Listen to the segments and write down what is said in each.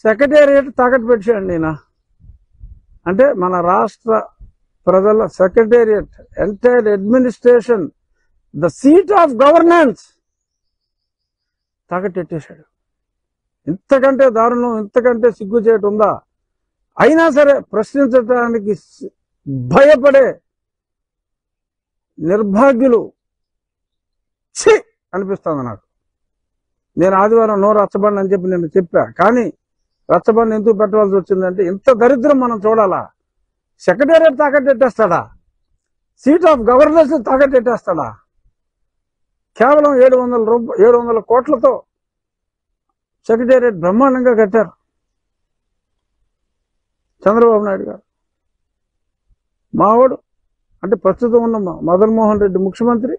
Secretariat తాకట్టు పెట్టాడు నేను. అంటే మన రాష్ట్ర ప్రజల secretariat, entire administration, the seat of governance తాకట్టెట్టేశాడు. ఇంతకంటే దారుణం, ఇంతకంటే సిగ్గుచేటు ఉందా? అయినా సరే ప్రశ్నించడానికి భయపడే నిర్భాగ్యులు ఛీ అనిపిస్తుంది నాకు. నేను ఆదివారం నో రచ్చబండి అని చెప్పి నేను చెప్పా, కానీ రచ్చబండి ఎందుకు పెట్టవలసి వచ్చిందంటే ఇంత దరిద్రం మనం చూడాలా? సెక్రటేరియట్ తాకట్టెట్టేస్తాడా? సీట్ ఆఫ్ గవర్నెన్స్ తాకట్టెట్టేస్తాడా? కేవలం 700 కోట్లతో సెక్రటేరియట్ బ్రహ్మాండంగా కట్టారు చంద్రబాబు నాయుడు గారు. మావాడు అంటే ప్రస్తుతం ఉన్న మదన్మోహన్ రెడ్డి ముఖ్యమంత్రి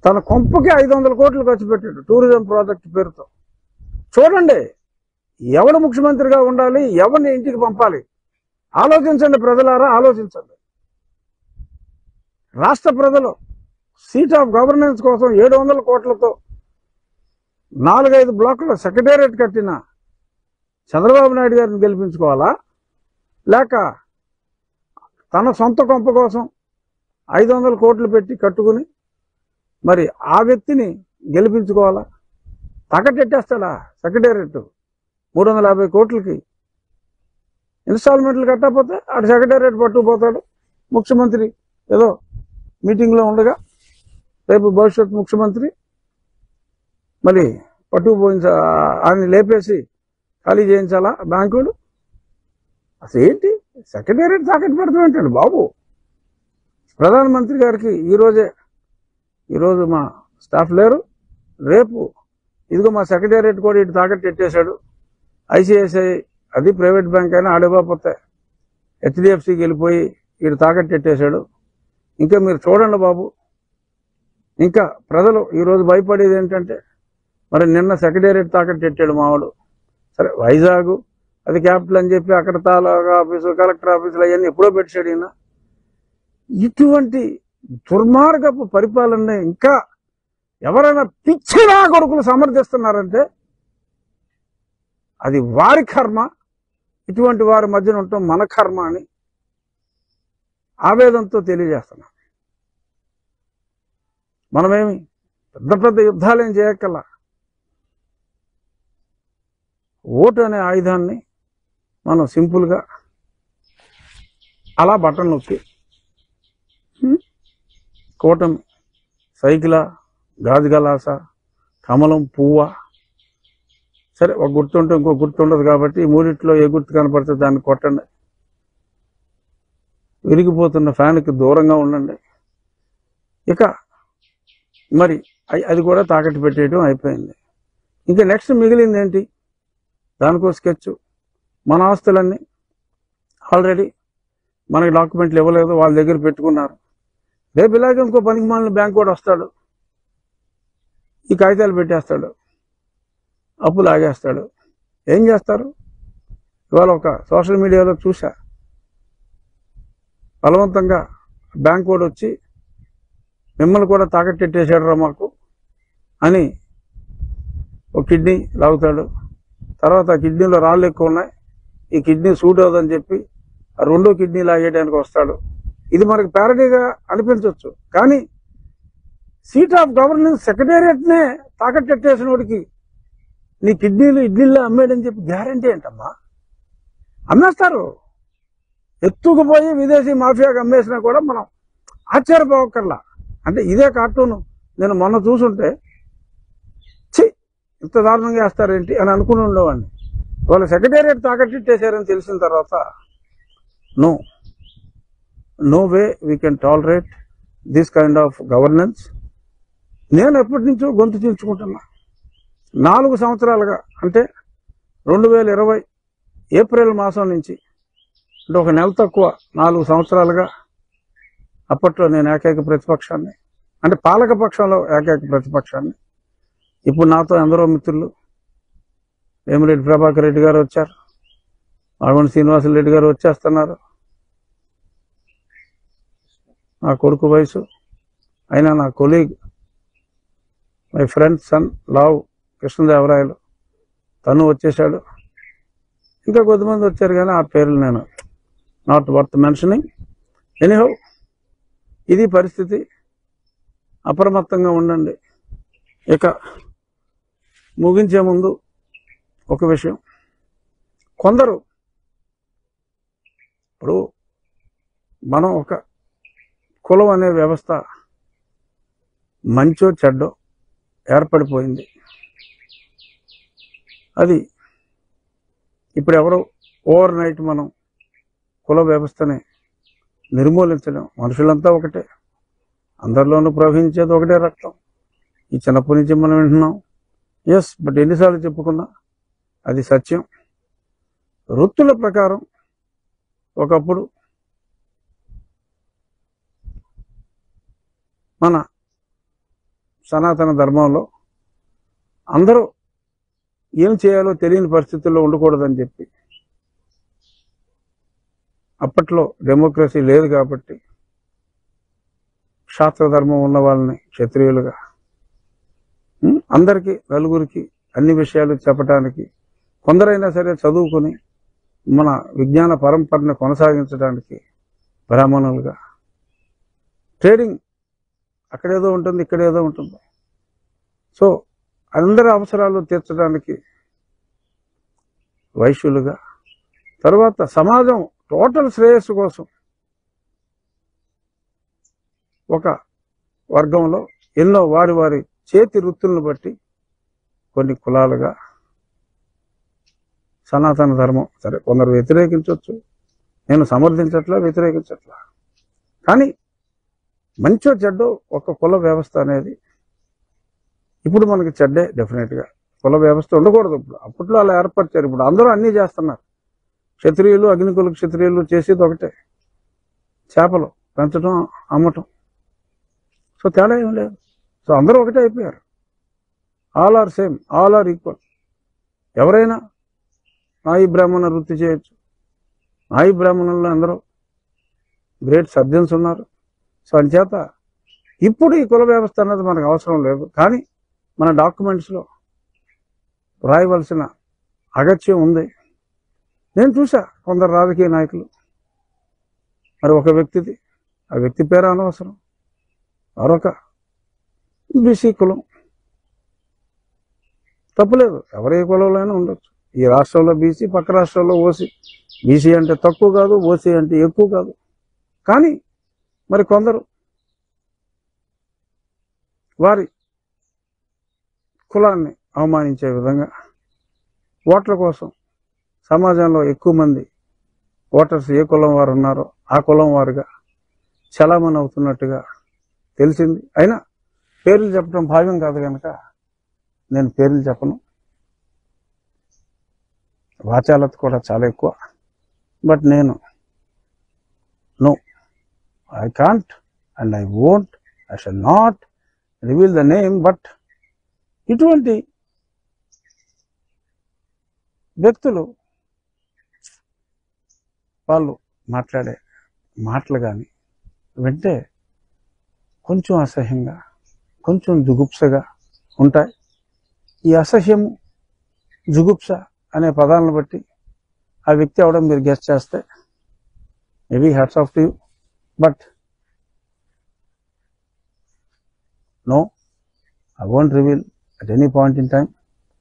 తన కొంపకి 500 కోట్లు ఖర్చు పెట్టాడు టూరిజం ప్రాజెక్ట్ పేరుతో. చూడండి ఎవడు ముఖ్యమంత్రిగా ఉండాలి, ఎవరిని ఇంటికి పంపాలి, ఆలోచించండి ప్రజలారా, ఆలోచించండి. రాష్ట్ర ప్రజలు సీట్ ఆఫ్ గవర్నెన్స్ కోసం 700 కోట్లతో 4-5 బ్లాకుల సెక్రటేరియట్ కట్టిన చంద్రబాబు నాయుడు గారిని గెలిపించుకోవాలా, లేక తన సొంత కొంప కోసం 500 కోట్లు పెట్టి కట్టుకుని మరి ఆ వ్యక్తిని గెలిపించుకోవాలా? తాకట్టెట్టేస్తాడా సెక్రటేరియట్ 350 కోట్లకి? ఇన్స్టాల్మెంట్లు కట్టకపోతే అటు సెక్రటేరియట్ పట్టుకుపోతాడు ముఖ్యమంత్రి. ఏదో మీటింగ్లో ఉండగా రేపు భవిష్యత్ ముఖ్యమంత్రి మరి పట్టుకుపోయించ ఆయన లేపేసి ఖాళీ చేయించాలా బ్యాంకులు? అసలు ఏంటి సెక్రటేరియట్ తాకట్టు పెడతామంటాడు బాబు. ప్రధానమంత్రి గారికి ఈరోజు మా స్టాఫ్ లేరు, రేపు ఇదిగో మా సెక్రటేరియట్ కూడా ఇటు తాకట్టు పెట్టేశాడు. ఐసిఐసిఐ అది ప్రైవేట్ బ్యాంక్ అయినా ఆడిపోతే హెచ్డిఎఫ్సికి వెళ్ళిపోయి ఇటు తాకట్టు పెట్టేశాడు. ఇంకా మీరు చూడండి బాబు. ఇంకా ప్రజలు ఈరోజు భయపడేది ఏంటంటే మరి నిన్న సెక్రటేరియట్ తాకట్టు పెట్టాడు మావాడు. సరే వైజాగ్ అది క్యాపిటల్ అని చెప్పి అక్కడ తాలూకా ఆఫీసు, కలెక్టర్ ఆఫీసులు అవన్నీ ఎప్పుడో పెట్టాడు ఈయన. ఇటువంటి దుర్మార్గపు పరిపాలన ఇంకా ఎవరైనా పిచ్చినా కొడుకులు సమర్థిస్తున్నారంటే అది వారి కర్మ, ఇటువంటి వారి మధ్యన ఉండటం మన కర్మ అని ఆవేదనతో తెలియజేస్తున్నాం. మనమేమి పెద్ద యుద్ధాలేం చేయక్కల, ఓటు అనే ఆయుధాన్ని మనం సింపుల్గా అలా బటన్ నొక్కి కూటమి సైకిలా, గాజు గలాస, కమలం పువ్వ, సరే ఒక గుర్తుంటే ఇంకో గుర్తుండదు కాబట్టి ఈ మూడిట్లో ఏ గుర్తు కనపడితే దాన్ని కొట్టండి. విరిగిపోతున్న ఫ్యాన్కి దూరంగా ఉండండి. ఇక మరి అది కూడా తాకట్టు పెట్టేయడం అయిపోయింది. ఇంకా నెక్స్ట్ మిగిలింది ఏంటి? దానికో స్కెచ్. మన ఆస్తులన్నీ ఆల్రెడీ మనకి డాక్యుమెంట్లు ఇవ్వలేదు, వాళ్ళ దగ్గర పెట్టుకున్నారు. రేపు ఇలాగే ఇంకో 10 మంది బ్యాంక్ కూడా వస్తాడు, ఈ కాగితాలు పెట్టేస్తాడు, అప్పులు ఆగేస్తాడు. ఏం చేస్తారు? ఇవాళ ఒక సోషల్ మీడియాలో చూసా, బలవంతంగా బ్యాంక్ కూడా వచ్చి మిమ్మల్ని కూడా తాకట్టెట్టేసాడురా మాకు అని ఒక కిడ్నీ లాగుతాడు. తర్వాత ఆ కిడ్నీలో రాళ్ళు ఎక్కువ ఉన్నాయి, ఈ కిడ్నీ సూట్ అవుదని చెప్పి ఆ 2వ కిడ్నీ లాగేయడానికి వస్తాడు. ఇది మనకు ప్యారడీగా అనిపించవచ్చు, కానీ సీట్ ఆఫ్ గవర్నెన్స్ సెక్రటేరియట్నే తాకట్టెట్టేసిన వాడికి నీ కిడ్నీలు ఇడ్లీల్లో అమ్మేయడని చెప్పి గ్యారంటీ ఏంటమ్మా? అమ్మేస్తారు. ఎత్తుకుపోయి విదేశీ మాఫియాకి అమ్మేసినా కూడా మనం ఆశ్చర్యపోవక్కర్లా. అంటే ఇదే కార్టూను నేను మొన్న చూసుంటే ఛీ ఇంత దారుణంగా వేస్తారేంటి అని అనుకుని ఉండేవాడిని. వాళ్ళ సెక్రటేరియట్ తాకట్టెట్టేశారని తెలిసిన తర్వాత no way we can tolerate this kind of governance. నేను ఎప్పటి నుంచో గొంతు చీల్చుకుంటున్నా. 4 సంవత్సరాలుగా, అంటే 2020 ఏప్రిల్ మాసం నుంచి, అంటే ఒక నెల తక్కువ 4 సంవత్సరాలుగా అప్పట్లో నేను ఏకైక ప్రతిపక్షాన్ని, అంటే పాలక పక్షంలో ఏకైక ప్రతిపక్షాన్ని. ఇప్పుడు నాతో ఎందరో మిత్రులు, వేమిరెడ్డి ప్రభాకర్ రెడ్డి గారు వచ్చారు, మాగంటి శ్రీనివాసరెడ్డి గారు వచ్చేస్తున్నారు. నా కొడుకు వయసు అయినా నా colleague, my friend, son, love, Krishnadevarayalu తను వచ్చేసాడు. ఇంకా కొద్దిమంది వచ్చారు కానీ ఆ పేర్లు నేను నాట్ వర్త్ మెన్షనింగ్. ఎనీహౌ ఇది పరిస్థితి. అప్రమత్తంగా ఉండండి. ఇక ముగించే ముందు ఒక విషయం, కొందరు ఇప్పుడు మనం ఒక కులం అనే వ్యవస్థ మంచో చెడ్డో ఏర్పడిపోయింది. అది ఇప్పుడు ఎవరో ఓవర్ నైట్ మనం కుల వ్యవస్థని నిర్మూలించలేం. మనుషులంతా ఒకటే, అందరిలోనూ ప్రవహించేది ఒకటే రక్తం. ఈ చిన్నప్పటి నుంచి మనం వింటున్నాం. ఎస్, బట్ ఎన్నిసార్లు చెప్పుకున్నా అది సత్యం. వృత్తుల ప్రకారం ఒకప్పుడు మన సనాతన ధర్మంలో అందరూ ఏం చేయాలో తెలియని పరిస్థితుల్లో ఉండకూడదని చెప్పి, అప్పట్లో డెమోక్రసీ లేదు కాబట్టి క్షాత్రధర్మం ఉన్న వాళ్ళని క్షత్రియులుగా, అందరికీ నలుగురికి అన్ని విషయాలు చెప్పడానికి, కొందరైనా సరే చదువుకొని మన విజ్ఞాన పరంపరని కొనసాగించడానికి బ్రాహ్మణులుగా, ట్రేడింగ్ అక్కడేదో ఉంటుంది, ఇక్కడేదో ఉంటుంది. సో అందరి అవసరాలు తీర్చడానికి వైశ్యులుగా, తర్వాత సమాజం టోటల్ శ్రేయస్సు కోసం ఒక వర్గంలో ఎన్నో వారి వారి చేతి వృత్తులను బట్టి కొన్ని కులాలుగా సనాతన ధర్మం సరే కొందరు వ్యతిరేకించవచ్చు, నేను సమర్థించట్లా, వ్యతిరేకించట్లా. కానీ మంచో చెడ్డో ఒక కుల వ్యవస్థ అనేది ఇప్పుడు మనకి చెడ్డే. డెఫినెట్గా కుల వ్యవస్థ ఉండకూడదు. ఇప్పుడు అప్పట్లో అలా ఏర్పరిచారు. ఇప్పుడు అందరూ అన్నీ చేస్తున్నారు. క్షత్రియులు, అగ్నికుల క్షత్రియులు చేసేది ఒకటే, చేపలు పెంచడం, అమ్మటం. సో తేడా ఏం లేదు. సో అందరూ ఒకటే అయిపోయారు. All are same, all are equal. ఎవరైనా నాయి బ్రాహ్మణ వృత్తి చేయొచ్చు. నాయి బ్రాహ్మణుల్లో అందరూ గ్రేట్ సర్జన్స్ ఉన్నారు. సో అంచేత ఇప్పుడు ఈ కుల వ్యవస్థ అన్నది మనకు అవసరం లేదు. కానీ మన డాక్యుమెంట్స్లో రాయవలసిన అగత్యం ఉంది. నేను చూసా కొందరు రాజకీయ నాయకులు, మరి ఒక వ్యక్తిది, ఆ వ్యక్తి పేరు అనవసరం, మరొక బీసీ కులం, తప్పులేదు, ఎవరి కులంలో అయినా ఉండొచ్చు. ఈ రాష్ట్రంలో బీసీ, పక్క రాష్ట్రంలో ఓసీ. బీసీ అంటే తక్కువ కాదు, ఓసీ అంటే ఎక్కువ కాదు. కానీ మరి కొందరు వారి కులాన్ని అవమానించే విధంగా ఓట్ల కోసం సమాజంలో ఎక్కువ మంది ఓటర్స్ ఏ కులం వారు ఉన్నారో ఆ కులం వారుగా చలామణి అవుతున్నట్టుగా తెలిసింది. అయినా పేర్లు చెప్పడం భావ్యం కాదు కనుక నేను పేర్లు చెప్పను. వాచాలత కూడా చాలా ఎక్కువ. బట్ నేను no, I can't and I won't, I shall not reveal the name. But ఇటువంటి వ్యక్తులు వాళ్ళు మాట్లాడే మాటలు కానీ వింటే కొంచెం అసహ్యంగా, కొంచెం జుగుప్సగా ఉంటాయి. ఈ అసహ్యము, జుగుప్స అనే పదాలను బట్టి ఆ వ్యక్తి అవడం మీరు గెస్ చేస్తే maybe hats off to you. But no, I won't reveal at any point in time.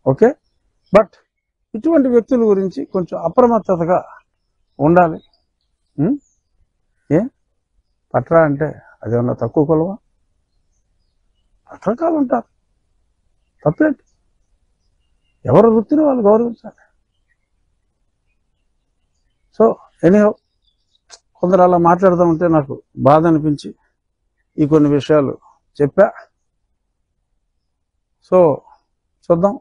Okay, but ఇటువంటి వ్యక్తుల గురించి కొంచెం అప్రమత్తతగా ఉండాలి. ఏ పట్రా అంటే అదేమన్నా తక్కువ కొలవా? రకరకాలు ఉంటారు, తప్పేంటి? ఎవరి వృత్తిని వాళ్ళు గౌరవించాలి. సో ఎనీహౌ కొందరు అలా మాట్లాడుతూ ఉంటే నాకు బాధ అనిపించి ఈ కొన్ని విషయాలు చెప్పా. సో చూద్దాం.